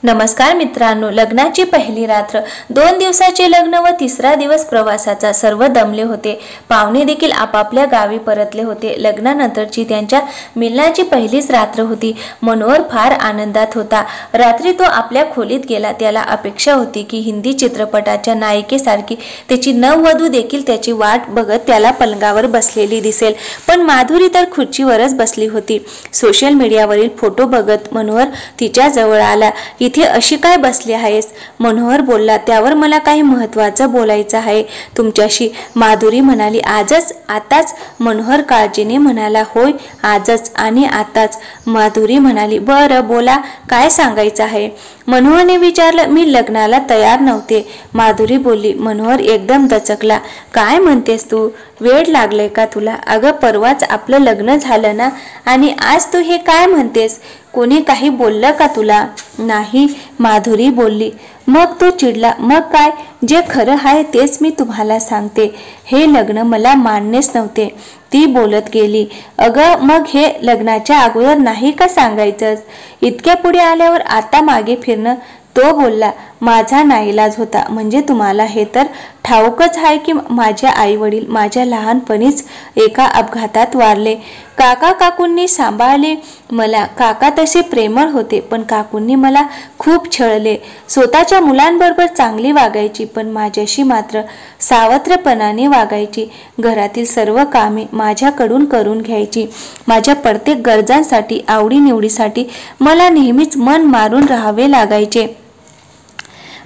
नमस्कार मित्रांनो, लग्नाची पहिली रात्र, 2 दिवसाचे लग्न व तिसरा दिवस प्रवासाचा. सर्व दमले होते. पाहुणे देखील आपापल्या गावी परतले होते. लग्नानंतरची त्यांच्या मिलनाची पहिलीच रात्र होती. मनोहर फार आनंदात होता. रात्री तो आपल्या खोलीत गेला. त्याला अपेक्षा होती की हिंदी चित्रपटाच्या नायिकेसारखी त्याची नववधू देखील त्याची वाट बघत त्याला पलंगावर बसलेली दिसेल. पण माधुरी तर खुर्चीवरच बसली होती. सोशल मीडियावरील फोटो बघत मनोहर तिच्या जवळ आला. इथे अशी काय बसली आहेस? मनोहर बोलला. त्यावर मला काही महत्त्वाचं बोलायचं आहे तुमच्याशी, माधुरी म्हणाली. आजच? आताच? मनोहर काळजीने म्हणाला. होय, आजच आणि आताच, माधुरी म्हणाली. बरं, बोला, काय सांगायचं आहे? मनोहरने विचारलं. मी लग्नाला तयार नव्हते, माधुरी बोलली. मनोहर एकदम दचकला. काय म्हणतेस तू? वेळ लागलंय का तुला? अगं, परवाच आपलं लग्न झालं ना, आणि आज तू हे काय म्हणतेस? कोणी काही बोललं का तुला? नाही, माधुरी बोलली. मग तो चिडला. मग काय? जे खरं आहे तेच मी तुम्हाला सांगते. हे लग्न मला मान्यच नव्हते, ती बोलत गेली. अगं, मग हे लग्नाच्या अगोदर नाही का सांगायचंच? इतक्या पुढे आल्यावर आता मागे फिरणं? तो बोलला. माझा नाईलाज होता. म्हणजे तुम्हाला हे तर ठाऊकच आहे की माझे आई वडील माझ्या लहानपणीच एका अपघातात वारले. काका काकूंनी सांभाळले मला. काका तसे प्रेमळ होते, पण काकूंनी मला खूप छळले. स्वतःच्या मुलांबरोबर चांगली वागायची, पण माझ्याशी मात्र सावत्रपणाने वागायची. घरातील सर्व कामे माझ्याकडून करून घ्यायची. माझ्या प्रत्येक गरजांसाठी, आवडीनिवडीसाठी मला नेहमीच मन मारून राहावे लागायचे.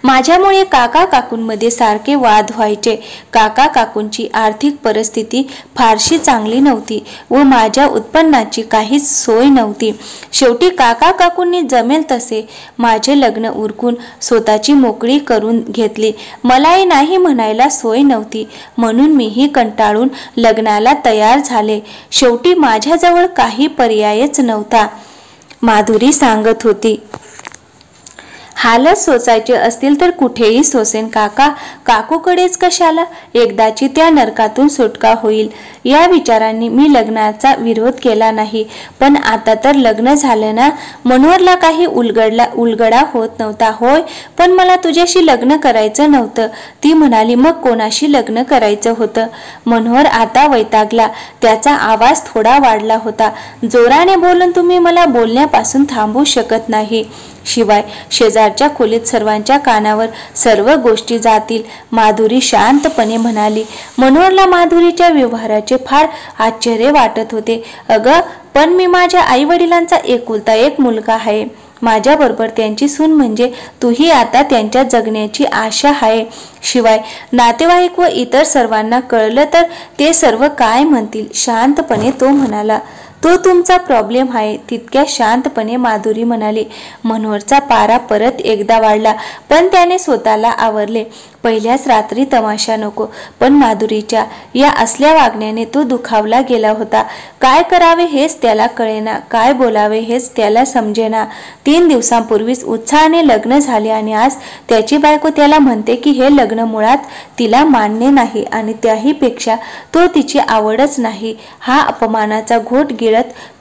माझ्यामुळे काका काकूंमध्ये सारखे वाद व्हायचे. काका काकूंची आर्थिक परिस्थिती फारशी चांगली नव्हती व माझ्या उत्पन्नाची काहीच सोय नव्हती. शेवटी काका काकूंनी जमेल तसे माझे लग्न उरकून स्वतःची मोकळी करून घेतली. मलाही नाही म्हणायला सोय नव्हती, म्हणून मीही कंटाळून लग्नाला तयार झाले. शेवटी माझ्याजवळ काही पर्यायच नव्हता, माधुरी सांगत होती. हालच सोसायचे असतील तर कुठेही सोसेन. काका काकूकडेच कशाला? एकदाची त्या नरकातून सुटका होईल या विचारांनी मी लग्नाचा विरोध केला नाही. पण आता तर लग्न झालं ना. मनोहरला काही उलगडा होत नव्हता. होय, पण मला तुझ्याशी लग्न करायचं नव्हतं, ती म्हणाली. मग कोणाशी लग्न करायचं होतं? मनोहर आता वैतागला. त्याचा आवाज थोडा वाढला होता. जोराने बोलून तुम्ही मला बोलण्यापासून थांबवू शकत नाही. शिवाय शेजारच्या खोलीत सर्वांच्या कानावर सर्व गोष्टी जातील, माधुरी शांतपणे म्हणाली. मनोहरला माधुरीच्या व्यवहाराचे फार आश्चर्य वाटत होते. अगं, पण मी माझ्या आई वडिलांचा एकुलता एक मुलगा आहे. माझ्याबरोबर त्यांची सून म्हणजे तूही आता त्यांच्या जगण्याची आशा आहे. शिवाय नातेवाईक व इतर सर्वांना कळलं तर ते सर्व काय म्हणतील? शांतपणे तो म्हणाला. तो तुमचा प्रॉब्लेम आहे, तितक्या शांतपणे माधुरी म्हणाली. मनोहरचा पारा परत एकदा वाढला, पण त्याने स्वतःला आवरले. पहिल्याच रात्री तमाशा नको, पण माधुरीच्या या असल्या वागण्याने तो दुखावला गेला होता. काय करावे हेच त्याला कळेना, काय बोलावे हेच त्याला समजेना. 3 दिवसांपूर्वीच उत्साहाने लग्न झाले आणि आज त्याची बायको त्याला म्हणते की हे लग्न मुळात तिला मान्य नाही आणि त्याहीपेक्षा तो तिची आवडच नाही. हा अपमानाचा घोट गिळत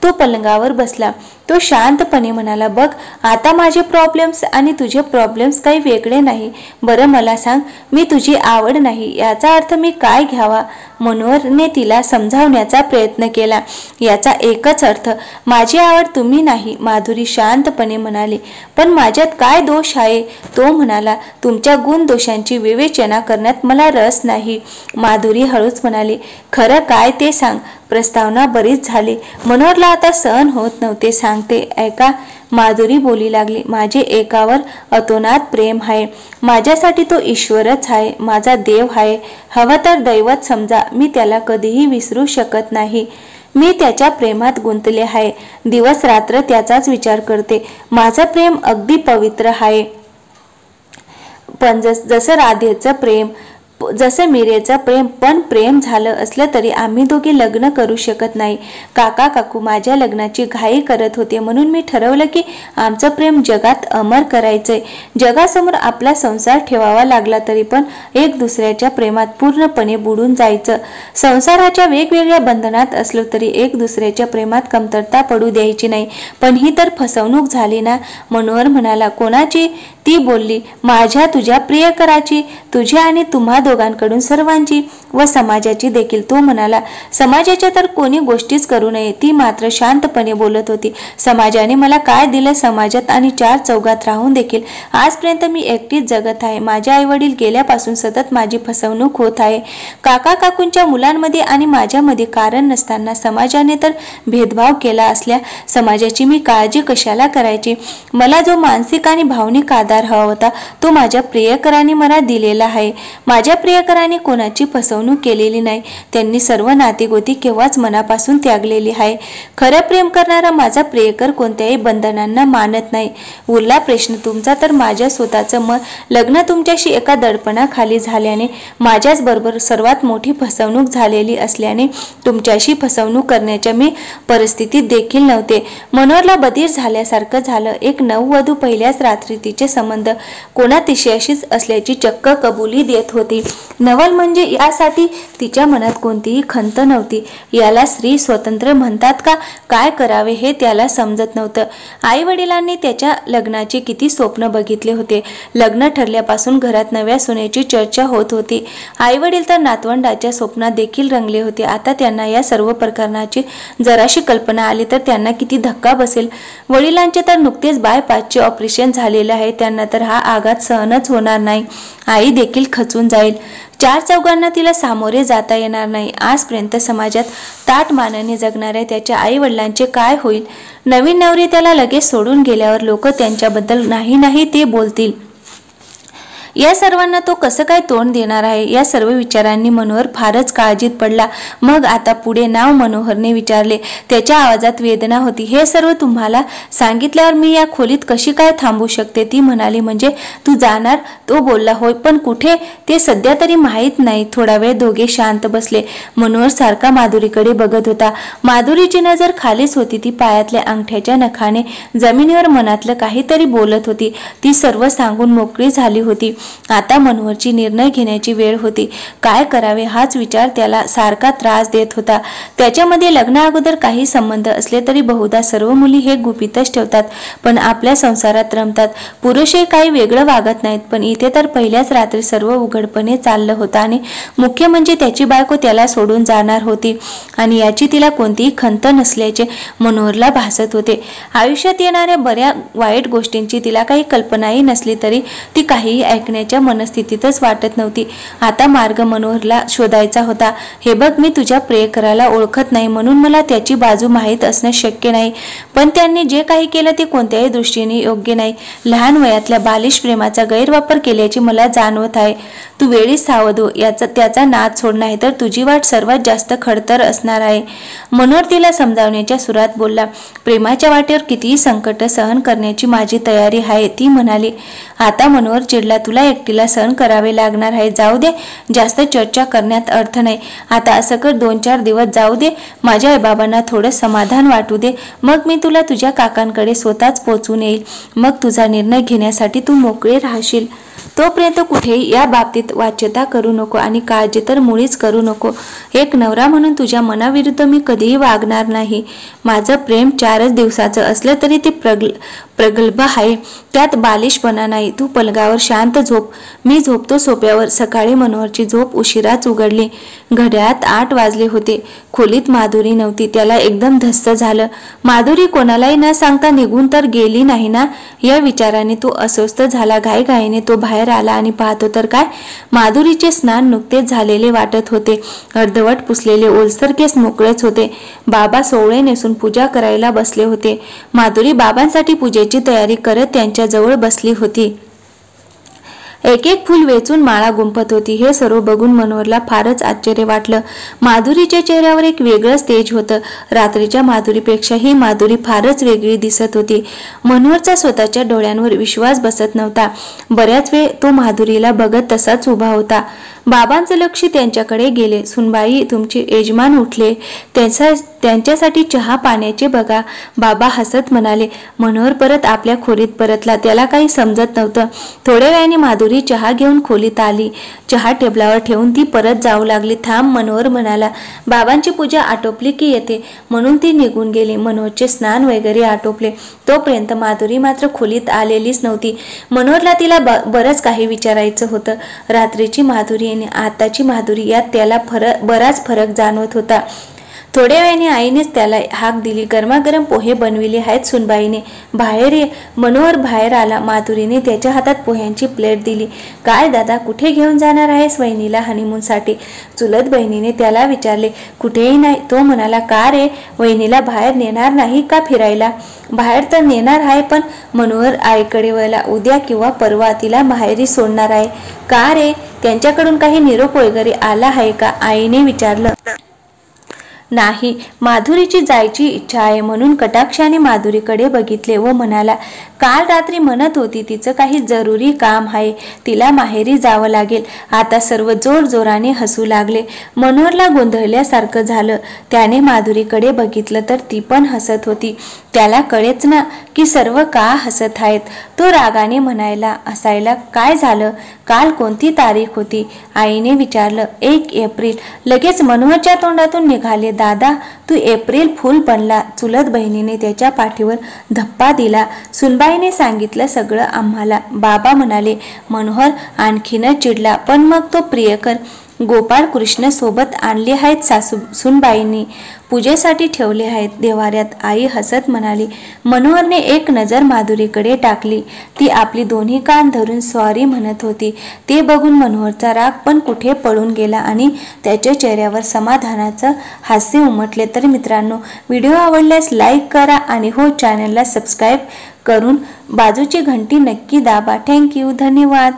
तो पलंगावर बसला. तो शांतपणे म्हणाला. बघ, आता माझे प्रॉब्लेम्स आणि तुझे प्रॉब्लेम्स काही वेगळे नाही. बरं, मला सांग, मी तुझी आवड नाही याचा अर्थ मी काय घ्यावा? मनोहरने तिला समजावण्याचा प्रयत्न केला. याचा एकच अर्थ, माझी आवड तुम्ही नाही, माधुरी शांतपणे म्हणाली. पण माझ्यात काय दोष आहे? तो म्हणाला. तुमच्या गुणदोषांची विवेचना करण्यात मला रस नाही, माधुरी हळूच म्हणाली. खरं काय ते सांग. प्रस्तावना बरीच झाली. मनोहरला आता सहन होत नव्हते. सांगते ऐका, माधुरी बोली लागली. माझे एकावर अतोनात प्रेम आहे. माझ्यासाठी तो ईश्वरच आहे, माझा देव आहे. हवं तर दैवत समजा. मी त्याला कधीही विसरू शकत नाही. मी त्याच्या प्रेमात गुंतले आहे. दिवस रात्र त्याचाच विचार करते. माझं प्रेम अगदी पवित्र आहे, पण जसं राधेचं प्रेम जसं मीरेचं प्रेम झालं असलं तरी आम्ही दोघे लग्न करू शकत नाही. काका काकू माझ्या लग्नाची घाई करत होते, म्हणून मी ठरवलं की आमचं प्रेम जगात अमर करायचंय. जगासमोर आपला संसार ठेवावा लागला तरी पण एक दुसऱ्याच्या प्रेमात पूर्णपणे बुडून जायचं. संसाराच्या वेगवेगळ्या बंधनात असलो तरी एक दुसऱ्याच्या प्रेमात कमतरता पडू द्यायची नाही. पण ही तर फसवणूक झाली ना. मनोहर म्हणाला. कोणाची? ती बोलली. माझ्या, तुझ्या प्रियकराची, तुझ्या आणि तुम्हा दोघांकडून सर्वांची व समाजाची देखील. तो म्हणाला. समाजाच्या तर कोणी गोष्टीच करू नये. ती मात्र शांतपणे बोलत होती. समाजाने मला काय दिलं? समाजात आणि चार चौघात राहून देखील आजपर्यंत मी एकटीच जगत आहे. माझे आई वडील गेल्यापासून सतत माझी फसवणूक होत आहे. काका काकूंच्या मुलांमध्ये आणि माझ्यामध्ये कारण नसताना समाजाने तर भेदभाव केला असल्या समाजाची मी काळजी कशाला करायची? मला जो मानसिक आणि भावनिक आधार हवा होता तो माझ्या प्रियकरांनी मला दिलेला आहे. माझ्या प्रियकरांनी कोणाची फसवणूक केलेली नाही. त्यांनी सर्व नातेगोती केव्हाच मनापासून त्यागलेली आहे. खरं प्रेम करणारा माझा प्रियकर कोणत्याही बंधनांना मानत नाही. उरला प्रश्न तुमचा तर माझ्या स्वतःचं लग्न तुमच्याशी एका दडपणाखाली झाल्याने, माझ्याच बरोबर सर्वात मोठी फसवणूक झालेली असल्याने तुमच्याशी फसवणूक करण्याच्या मी परिस्थितीत देखील नव्हते. मनोहरला बधीर झाल्यासारखं झालं. एक नववधू पहिल्याच रात्री तिचे संबंध कोणा तिच्याशीच असल्याची चक्क कबुली देत होती. नवल म्हणजे यासाठी तिच्या मनात कोणतीही खंत नव्हती. याला स्त्री स्वतंत्र म्हणतात का? काय करावे हे त्याला समजत नव्हतं. आई वडिलांनी त्याच्या लग्नाचे किती स्वप्न बघितले होते. लग्न ठरल्यापासून घरात नव्या सुनेची चर्चा होत होती. आई वडील तर नातवंडाच्या स्वप्नात देखील रंगले होते. आता त्यांना या सर्व प्रकरणाची जराशी कल्पना आली तर त्यांना किती धक्का बसेल. वडिलांचे तर नुकतेच बायपासचे ऑपरेशन झालेले आहे. त्यांना तर हा आघात सहनच होणार नाही. आई देखील खचून जाईल. चार चौघांना तिला सामोरे जाता येणार नाही. आजपर्यंत समाजात ताठ मानाने जगणाऱ्या त्याच्या आई वडिलांचे काय होईल? नवीन नवरी त्याला लगेच सोडून गेल्यावर लोक त्यांच्याबद्दल नाही ते बोलतील. या सर्वांना तो कसं काय तोंड देणार आहे? या सर्व विचारांनी मनोहर फारच काळजीत पडला. मग आता पुढे नाव मनोहरने विचारले. त्याच्या आवाजात वेदना होती. हे सर्व तुम्हाला सांगितल्यावर मी या खोलीत कशी काय थांबू शकते? ती म्हणाली. म्हणजे तू जाणार? तो बोलला. होय, पण कुठे ते सध्या तरी माहीत नाही. थोडा वेळ दोघे शांत बसले. मनोहर सारखा माधुरीकडे बघत होता. माधुरीची नजर खालीच होती. ती पायातल्या अंगठ्याच्या नखाने जमिनीवर मनातलं काहीतरी बोलत होती. ती सर्व सांगून मोकळी झाली होती. आता मनोहरची निर्णय घेण्याची वेळ होती. काय करावे हाच विचार त्याला सारखा त्रास देत होता. त्याच्यामध्ये लग्ना अगोदर काही संबंध असले तरी बहुधा सर्व मुली हे गुपितच ठेवतात, पण आपल्या संसारात रमतात. पुरुषही काही वेगळं वागत नाहीत. पण इथे तर पहिल्याच रात्री सर्व उघडपणे चाललं होतं आणि मुख्य म्हणजे त्याची बायको त्याला सोडून जाणार होती आणि याची तिला कोणतीही खंत नसल्याचे मनोहरला भासत होते. आयुष्यात येणाऱ्या बऱ्या वाईट गोष्टींची तिला काही कल्पनाही नसली तरी ती काहीही ऐकण्याच्या मनस्थितीतच वाटत नव्हती. आता मार्ग मनोहरला शोधायचा होता. हे बघ, मी तुझ्या प्रियकराला ओळखत नाही म्हणून मला त्याची बाजू माहीत असणं शक्य नाही, पण त्यांनी जे काही केलं ते कोणत्याही दृष्टीने योग्य नाही. लहान वयातल्या बालिश प्रेमाचा गैरवापर केल्याची मला जाणवत आहे. तू वेळीच सावध हो. त्याचा नाद सोड, नाही तर तुझी वाट सर्वात जास्त खडतर असणार आहे. मनोहर तिला समजावण्याच्या सुरात बोलला. प्रेमाच्या वाटेवर कितीही संकट सहन करण्याची माझी तयारी आहे, ती म्हणाली. आता मनोहर चिडला. तुला एकटीला सहन करावे लागणार आहे. जाऊ दे, जास्त चर्चा करण्यात अर्थ नाही. आता असं कर, 2-4 दिवस जाऊ दे. माझ्या आईबाबांना थोडं समाधान वाटू दे. मग मी तुला तुझ्या काकांकडे स्वतःच पोहोचून येईल. मग तुझा निर्णय घेण्यासाठी तू मोकळे राहशील. तोपर्यंत कुठेही या बाबतीत वाच्यता करू नको आणि काळजी तर मुळीच करू नको. एक नवरा म्हणून तुझ्या मनाविरुद्ध मी कधीही वागणार नाही. माझं प्रेम 4च दिवसाचं असलं तरी ते प्रगल्भ आहे. त्यात बालिशपणा नाही. तू पलंगावर शांत झोप. मी झोपतो सोप्यावर. सकाळी मनोहरची झोप उशिराच उघडली. घड्याळात 8 वाजले होते. खोलीत माधुरी नव्हती. त्याला एकदम धस्त झालं. माधुरी कोणालाही न सांगता निघून तर गेली नाही ना, या विचाराने तो अस्वस्थ झाला. घाईघाईने तो बाहेर आला आणि पाहतो तर काय, माधुरीचे स्नान नुकतेच झालेले वाटत होते. अर्धवट पुसलेले ओलसर केस मोकळेच होते. बाबा सोवळे नेसून पूजा करायला बसले होते. माधुरी बाबांसाठी पूजेची तयारी करत त्यांच्या जवळ बसली होती. एक एक फूल वेचून माळा गुंफत होती. हे सर्व बघून मनोहरला फारच आश्चर्य वाटलं. माधुरीच्या चेहऱ्यावर एक वेगळंच तेज होतं. रात्रीच्या माधुरीपेक्षा ही माधुरी फारच वेगळी दिसत होती. मनोहरचा स्वतःच्या डोळ्यांवर विश्वास बसत नव्हता. बऱ्याच वेळ तो माधुरीला बघत तसाच उभा होता. बाबांचं लक्ष त्यांच्याकडे गेले. सुनबाई, तुमचे यजमान उठले, त्यांच्यासाठी चहा पाण्याचे बघा. बाबा हसत म्हणाले. मनोहर परत आपल्या खोलीत परतला. त्याला काही समजत नव्हतं. थोड्या वेळाने माधुरी चहा घेऊन खोलीत आली. चहा टेबलावर ठेवून ती परत जाऊ लागली. थांब, मनोहर म्हणाला. बाबांची पूजा आटोपली की येते, म्हणून ती निघून गेली. मनोहरचे स्नान वगैरे आटोपले तोपर्यंत माधुरी मात्र खोलीत आलेलीच नव्हती. मनोहरला तिला बरंच काही विचारायचं होतं. रात्रीची माधुरी आणि आताची माधुरी यात त्याला बराच फरक जाणवत होता. थोड्या वेळाने आईनेच त्याला हाक दिली. गरमागरम पोहे बनविले आहेत सुनबाईने, बाहेर ये. मनोहर बाहेर आला. माधुरीने त्याच्या हातात पोह्यांची प्लेट दिली. काय दादा, कुठे घेऊन जाणार आहेस वहिनीला हनीमूनसाठी? चुलत बहिणीने त्याला विचारले. कुठेही नाही, तो म्हणाला. का रे, वहिनीला बाहेर नेणार नाही का फिरायला? बाहेर तर नेणार आहे, पण मनोहर आईकडे वळला. उद्या किंवा परवा तिला माहेरी सोडणार आहे. का रे, त्यांच्याकडून काही निरोप वगैरे आला आहे का? आईने विचारलं. नाही, माधुरीची जायची इच्छा आहे, म्हणून कटाक्षाने माधुरीकडे बघितले व म्हणाला. काल रात्री म्हणत होती तिचं काही जरुरी काम आहे, तिला माहेरी जावं लागेल. आता सर्व जोरजोराने हसू लागले. मनोहरला गोंधळल्यासारखं झालं. त्याने माधुरीकडे बघितलं तर ती पण हसत होती. त्याला कळेच ना की सर्व का हसत आहेत. तो रागाने म्हणायला असायला. काय झालं? काल कोणती तारीख होती? आईने विचारलं. 1 एप्रिल. लगेच मनोहरच्या तोंडातून निघाले. दादा, तू एप्रिल फूल बनला. चुलत बहिणीने त्याच्या पाठीवर धप्पा दिला. सुनबाईने सांगितलं सगळं आम्हाला. बाबा म्हणाले. मनोहर आणखीनच चिडला. पण मग तो प्रियकर गोपाळ कृष्ण सोबत आणले आहेत सुनबाईंनी, पूजेसाठी ठेवले आहेत देवाऱ्यात. आई हसत म्हणाली. मनोहरने एक नजर माधुरीकडे टाकली. ती आपली दोन्ही कान धरून सॉरी म्हणत होती. ते बघून मनोहरचा राग पण कुठे पळून गेला आणि त्याच्या चेहऱ्यावर समाधानाचं हास्य उमटले. तर मित्रांनो, व्हिडिओ आवडल्यास लाईक करा आणि हो, चॅनलला सबस्क्राईब करून बाजूची घंटी नक्की दाबा. थँक्यू, धन्यवाद.